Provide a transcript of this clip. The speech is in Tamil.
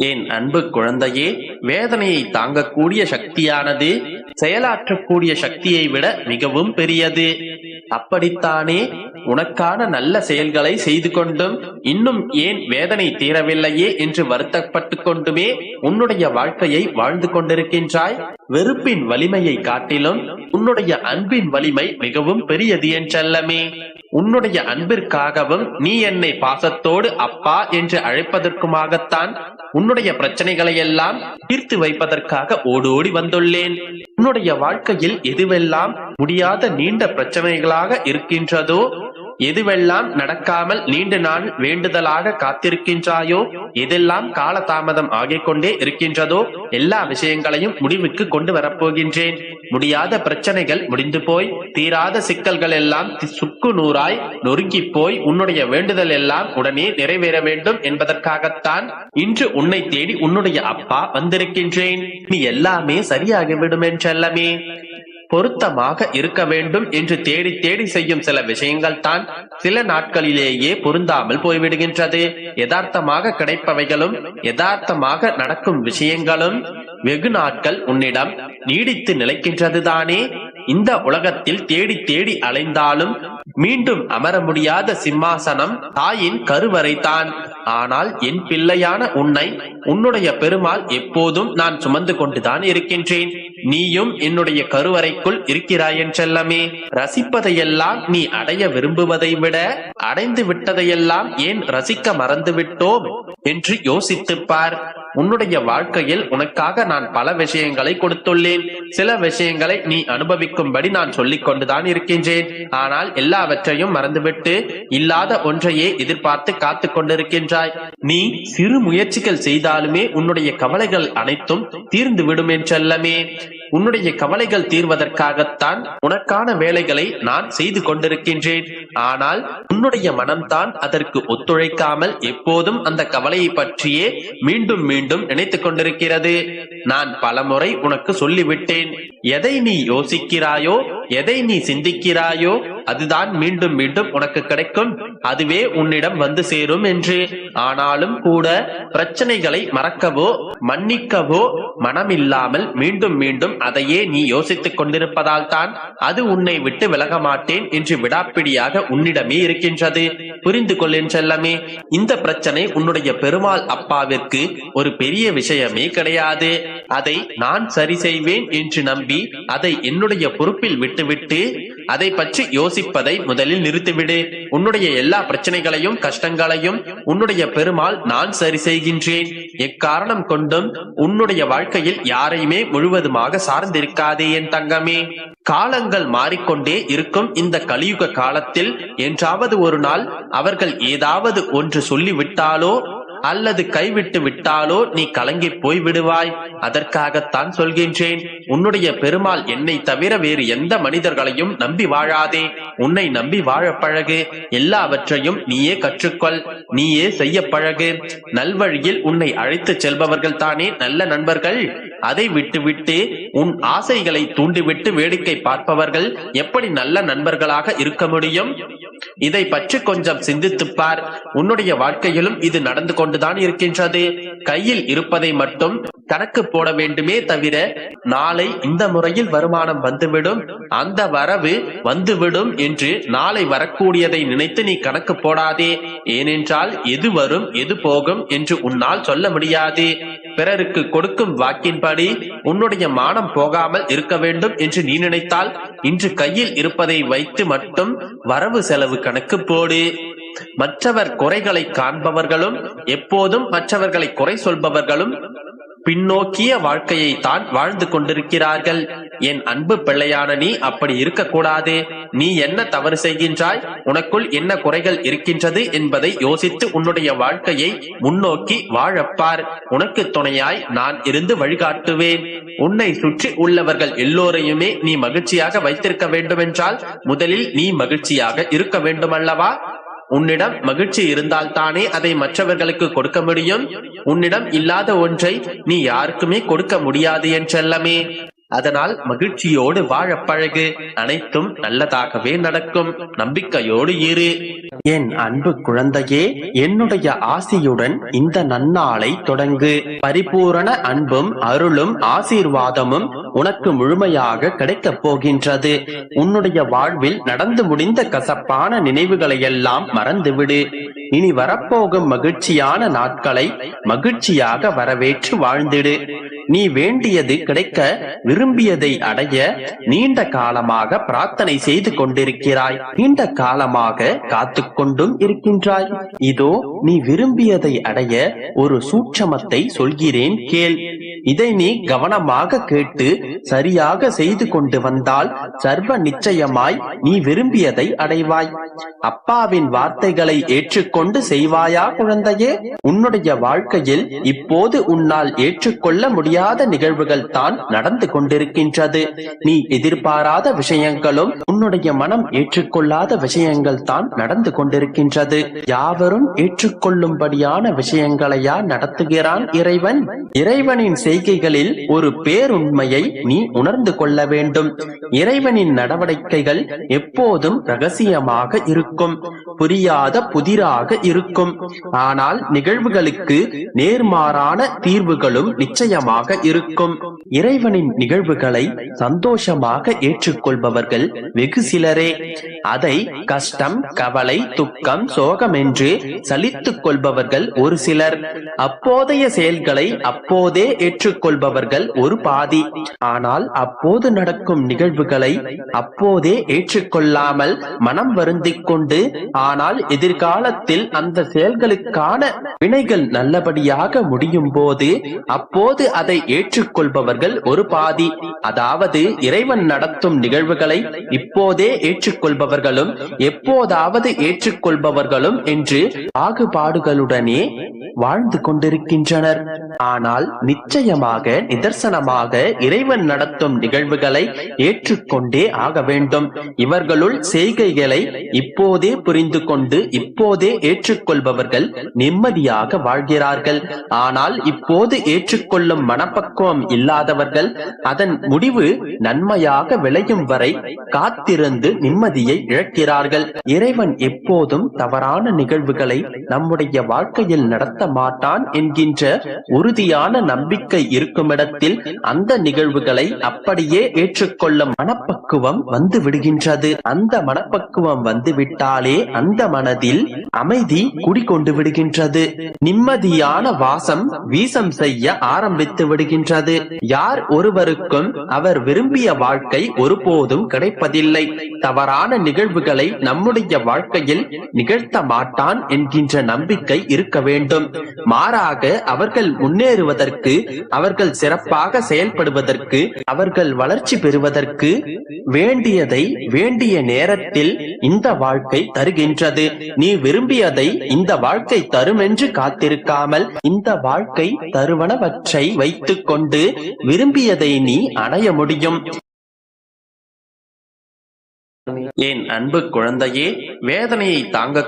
என் அன்பு குழந்தையே, வேதனையை தாங்கக்கூடிய சக்தியானது செயலாற்றக்கூடிய சக்தியை விட மிகவும் பெரியது. அப்படித்தானே உனக்கான நல்ல செயல்களை செய்து கொண்டும் இன்னும் ஏன் வேதனை தீரவில்லையே என்று வருத்தப்பட்டு கொண்டுமே உன்னுடைய வாழ்க்கையை வாழ்ந்து கொண்டிருக்கின்றாய். வெறுப்பின் வலிமையை காட்டிலும் உன்னுடைய அன்பின் வலிமை மிகவும் பெரியது என் செல்லமே. உன்னுடைய அன்பிற்காகவும் நீ என்னை பாசத்தோடு அப்பா என்று அழைப்பதற்குமாகத்தான் உன்னுடைய பிரச்சனைகளை எல்லாம் தீர்த்து வைப்பதற்காக ஓடோடி வந்துள்ளேன். உன்னுடைய வாழ்க்கையில் எதுவெல்லாம் முடியாத நீண்ட பிரச்சனைகளாக இருக்கின்றதோ, எதுவெல்லாம் நடக்காமல் நீண்ட நாள் வேண்டுதலாக காத்திருக்கின்றாயோ, எதெல்லாம் காலதாமதம் ஆகிக் கொண்டே இருக்கின்றதோ, எல்லா விஷயங்களையும் முடிவுக்கு கொண்டு வரப்போகின்றேன். முடியாத பிரச்சனைகள் முடிந்து போய் தீராத சிக்கல்கள் எல்லாம் சுக்கு நூறாய் நொறுங்கி போய் உன்னுடைய வேண்டுதல் எல்லாம் உடனே நிறைவேற வேண்டும் என்பதற்காகத்தான் இன்று உன்னை தேடி உன்னுடைய அப்பா வந்திருக்கின்றேன். நீ எல்லாமே சரியாகிவிடும் என்றல்லமே. பொருத்தமாக இருக்க வேண்டும் என்று தேடி தேடி செய்யும் சில விஷயங்கள் தான் சில நாட்களிலேயே பொருந்தாமல் போய்விடுகின்றது. யதார்த்தமாக கிடைப்பவைகளும் யதார்த்தமாக நடக்கும் விஷயங்களும் வெகு நாட்கள் உன்னிடம் நீடித்து நிலைக்கின்றது தானே. இந்த உலகத்தில் தேடி தேடி அலைந்தாலும் மீண்டும் அமர முடியாத சிம்மாசனம் தாயின் கருவறைதான். ஆனால் என் பிள்ளையான உன்னை உன்னுடைய பெருமாள் எப்போதும் நான் சுமந்து கொண்டுதான் இருக்கின்றேன். நீயும் என்னுடைய கருவறைக்குள் இருக்கிறாய் என் செல்லமே. ரசிப்பதையெல்லாம் நீ அடைய விரும்புவதை விட அடைந்து விட்டதையெல்லாம் ஏன் ரசிக்க மறந்து விட்டோம் என்று யோசித்துப் பார். உன்னுடைய வாழ்க்கையில் உனக்காக நான் பல விஷயங்களை கொடுத்துள்ளேன். சில விஷயங்களை நீ அனுபவிக்கும்படி நான் சொல்லிக் கொண்டுதான் இருக்கின்றேன். ஆனால் எல்லாவற்றையும் மறந்துவிட்டு இல்லாத ஒன்றையே எதிர்பார்த்து காத்து கொண்டிருக்கின்றாய். நீ சிறு முயற்சிகள் செய்தாலுமே உன்னுடைய கவலைகள் அனைத்தும் தீர்ந்து விடும் என்றல்லமே. உன்னுடைய கவலைகள் தீர்வதற்காகத்தான் உனக்கான வேலைகளை நான் செய்து கொண்டிருக்கின்றேன். ஆனால் உன்னுடைய மனம்தான் அதற்கு ஒத்துழைக்காமல் எப்போதும் அந்த கவலையை பற்றியே மீண்டும் மீண்டும் நினைத்துக் கொண்டிருக்கிறது. நான் பலமுறை உனக்கு சொல்லிவிட்டேன், எதை நீ யோசிக்கிறாயோ, எதை நீ சிந்திக்கிறாயோ அதுதான் மீண்டும் மீண்டும் உனக்கு கிடைக்கும், அதுவே உன்னிடம் வந்து சேரும் என்று. ஆனாலும் கூட பிரச்சனைகளை மறக்கவோ மன்னிக்கவோ மனமில்லாமல் மீண்டும் மீண்டும் அதையே நீ யோசித்துக் கொண்டிருப்பதால் தான் அது உன்னை விட்டு விலக மாட்டேன் என்று விடாப்பிடியாக உன்னிடமே இருக்கின்றது. புரிந்து கொள்ளேன் செல்லமே. இந்த பிரச்சனை உன்னுடைய பெருமாள் அப்பாவிற்கு ஒரு பெரிய விஷயமே கிடையாது. அதை நான் சரி செய்வேன் என்று நம்பி அதை என்னுடைய பொறுப்பில் விட்டுவிட்டு அதை பற்றி யோசிப்பதை முதலில் நிறுத்திவிடு. உன்னுடைய எல்லா பிரச்சனைகளையும் கஷ்டங்களையும் உன்னுடைய பெருமாள் நான் சரி செய்கின்றேன். எக்காரணம் கொண்டும் உன்னுடைய வாழ்க்கையில் யாரையுமே முழுவதுமாக சார்ந்திருக்காதே என் தங்கமே. காலங்கள் மாறிக்கொண்டே இருக்கும் இந்த கலியுக காலத்தில் என்றாவது ஒரு நாள் அவர்கள் ஏதாவது ஒன்று சொல்லிவிட்டாலோ அல்லது கைவிட்டு விட்டாலோ நீ கலங்கி போய் விடுவாய். அதற்காகத்தான் சொல்கின்றேன், உன்னுடைய பெருமாள் என்னை தவிர வேறு எந்த மனிதர்களையும் நம்பி வாழாதே. உன்னை நம்பி வாழ பழகு. எல்லாவற்றையும் நீயே கற்றுக்கொள், நீயே செய்ய பழகு. நல்வழியில் உன்னை அழைத்து செல்பவர்கள் தானே நல்ல நண்பர்கள். அதை விட்டுவிட்டு உன் ஆசைகளை தூண்டிவிட்டு வேடிக்கை பார்ப்பவர்கள் எப்படி நல்ல நண்பர்களாக இருக்க முடியும்? இதை பற்றி கொஞ்சம் சிந்தித்துப் பார். உன்னுடைய வாழ்க்கையிலும் இது நடந்து கொண்டுதான் இருக்கின்றது. கையில் இருப்பதை மட்டும் கணக்கு போட வேண்டுமே தவிர நாளை இந்த முறையில் வருமானம் வந்துவிடும், அந்த வரவு வந்துவிடும் என்று நாளை வரக்கூடியதை நினைத்து நீ கணக்கு போடாதே. ஏனென்றால் எது வரும் எது போகும் என்று உன்னால் சொல்ல முடியாது. பிறருக்கு கொடுக்கும் வாக்கின்படி உன்னுடைய மானம் போகாமல் இருக்க வேண்டும் என்று நீ நினைத்தால் இன்று கையில் இருப்பதை வைத்து மட்டும் வரவு செலவு கணக்கு போடு. மற்றவர் குறைகளை காண்பவர்களும் எப்போதும் மற்றவர்களை குறை சொல்பவர்களும் பின்னோக்கிய வாழ்க்கையை தான் வாழ்ந்து கொண்டிருக்கிறார்கள். என் அன்பு பிள்ளையான நீ அப்படி இருக்கக்கூடாது. நீ என்ன தவறு செய்கின்றாய், உனக்குள் என்ன குறைகள் இருக்கின்றது என்பதை யோசித்து உன்னுடைய வாழ்க்கையை முன்னோக்கி வாழப்பார். உனக்கு துணையாய் நான் இருந்து வழிகாட்டுவேன். உன்னை சுற்றி உள்ளவர்கள் எல்லோரையுமே நீ மகிழ்ச்சியாக வைத்திருக்க வேண்டுமென்றால் முதலில் நீ மகிழ்ச்சியாக இருக்க வேண்டுமல்லவா? உன்னிடம் மகிழ்ச்சி இருந்தால் தானே அதை மற்றவர்களுக்கு கொடுக்க முடியும். உன்னிடம் இல்லாத ஒன்றை நீ யாருக்குமே கொடுக்க முடியாது என் செல்லமே. அதனால் மகிழ்ச்சியோடு வாழ பழகு. அனைத்தும் நல்லதாகவே நடக்கும். நம்பிக்கையோடு இரு. என் அன்பு குழந்தையே, என்னுடைய ஆசியுடன் இந்த நன்னாளை தொடங்கு. பரிபூரண அன்பும் அருளும் ஆசீர்வாதமும் உனக்கு முழுமையாக கிடைக்கப் போகின்றது. உன்னுடைய வாழ்வில் நடந்து முடிந்த கசப்பான நினைவுகளை எல்லாம் மறந்துவிடு. இனி வரப்போகும் மகிழ்ச்சியான நாட்களை மகிழ்ச்சியாக வரவேற்று வாழ்ந்திடு. நீ வேண்டியது கிடைக்க, விரும்பியதை அடைய நீண்ட காலமாக பிரார்த்தனை செய்து கொண்டிருக்கிறாய். நீண்ட காலமாக காத்து கொண்டும் இருக்கின்றாய். இதோ நீ விரும்பியதை அடைய ஒரு சூட்சமத்தை சொல்கிறேன், கேள். இதை நீ கவனமாக கேட்டு சரியாக செய்து கொண்டு வந்தால் சர்வ நிச்சயமாய் நீ விரும்பியதை அடைவாய். அப்பாவின் வார்த்தைகளை ஏற்றுக்கொண்டு செய்வாயா குழந்தையே? உன்னுடைய வாழ்க்கையில் இப்போது உன்னால் ஏற்றுக்கொள்ள முடியாத நிகழ்வுகள் தான் நடந்து கொண்டிருக்கின்றது. நீ எதிர்பாராத விஷயங்களும் உன்னுடைய மனம் ஏற்றுக்கொள்ளாத விஷயங்கள் தான் நடந்து கொண்டிருக்கின்றது. யாவரும் ஏற்றுக்கொள்ளும்படியான விஷயங்களையா நடத்துகிறான் இறைவன்? இறைவனின் செய்கைகளில் ஒரு பேருண்மையை நீ உணர்ந்து கொள்ள வேண்டும். இறைவனின் நடவடிக்கைகள் எப்போதும் ரகசியமாக இருக்கும், புரியாத புதிராக இருக்கும். ஆனால் நிகழ்வுகளுக்கு நேர்மாறான தீர்வுகளும் நிச்சயமாக இருக்கும். இறைவனின் நிகழ்வுகளை சந்தோஷமாக ஏற்றுக்கொள்பவர்கள் வெகு சிலரே. அதை கஷ்டம், கவலை, துக்கம், சோகம் என்று சலித்துக் கொள்பவர்கள் ஒரு சிலர். அப்போதைய செயல்களை அப்போதே ஏற்றுக்கொள்பவர்கள் ஒரு பாதி. ஆனால் அப்போது நடக்கும் நிகழ்வுகளை அப்போதே ஏற்றுக்கொள்ளாமல் மனம் வருந்திக் கொண்டு, ஆனால் எதிர்காலத்தில் அந்த செயல்களுக்கான வினைகள் நல்லபடியாக முடியும் போது அப்போது அதை ஏற்றுக்கொள்பவர்கள் ஒரு பாதி. அதாவது இறைவன் நடத்தும் நிகழ்வுகளை இப்போதே ஏற்றுக்கொள்பவர்களும் எப்போதாவது ஏற்றுக்கொள்பவர்களும் என்று பாகுபாடுகளுடனே வாழ்ந்து கொண்டிருக்கின்றனர். ஆனால் நிச்சயமாக நிதர்சனமாக இறைவன் நடத்தும் நிகழ்வுகளை ஏற்றுக்கொண்டே ஆக வேண்டும். இவர்களுள் செய்கைகளை இப்போதே புரிந்து கொண்டு இப்போதே ஏற்றுக்கொள்பவர்கள் நிம்மதியாக வாழ்கிறார்கள். ஆனால் இப்போது ஏற்றுக்கொள்ளும் மனப்பக்குவம் இல்லாதவர்கள் அதன் முடிவு நன்மையாக விளையும் வரை காத்திருந்து நிம்மதியை இழக்கிறார்கள். இறைவன் எப்போதும் தவறான நிகழ்வுகளை நம்முடைய வாழ்க்கையில் நடத்த மாட்டான் என்கின்ற உறுதியான நம்பிக்கை இருக்குமிடத்தில் அந்த நிகழ்வுகளை அப்படியே ஏற்றுக்கொள்ளும் மனப்பக்குவம் வந்து விடுகின்றது. அந்த மனப்பக்குவம் வந்துவிட்டாலே அந்த மனதில் அமைதி குடிகொண்டு விடுகின்றது. நிம்மதியான வாசம் வீசம் செய்ய ஆரம்பித்து விடுகின்றது. யார் ஒருவருக்கும் அவர் விரும்பிய வாழ்க்கை ஒருபோதும் கிடைப்பதில்லை. தவறான நிகழ்வுகளை நம்முடைய வாழ்க்கையில் நிகழ்த்த மாட்டான் என்கின்ற நம்பிக்கை இருக்க வேண்டும். மாறாக அவர்கள் முன்னேறுவதற்கு, அவர்கள் சிறப்பாக செயல்படுவதற்கு, அவர்கள் வளர்ச்சி பெறுவதற்கு வேண்டியதை வேண்டிய நேரத்தில் இந்த வாழ்க்கை தருகின்றது. நீ விரும்பியதை இந்த வாழ்க்கை தரும் என்று காத்திருக்காமல் இந்த வாழ்க்கை தருவனவற்றை வைத்துக் கொண்டு விரும்பியதை நீ அடைய முடியும். என் அன்பு குழந்தையே, வேதனையை தாங்க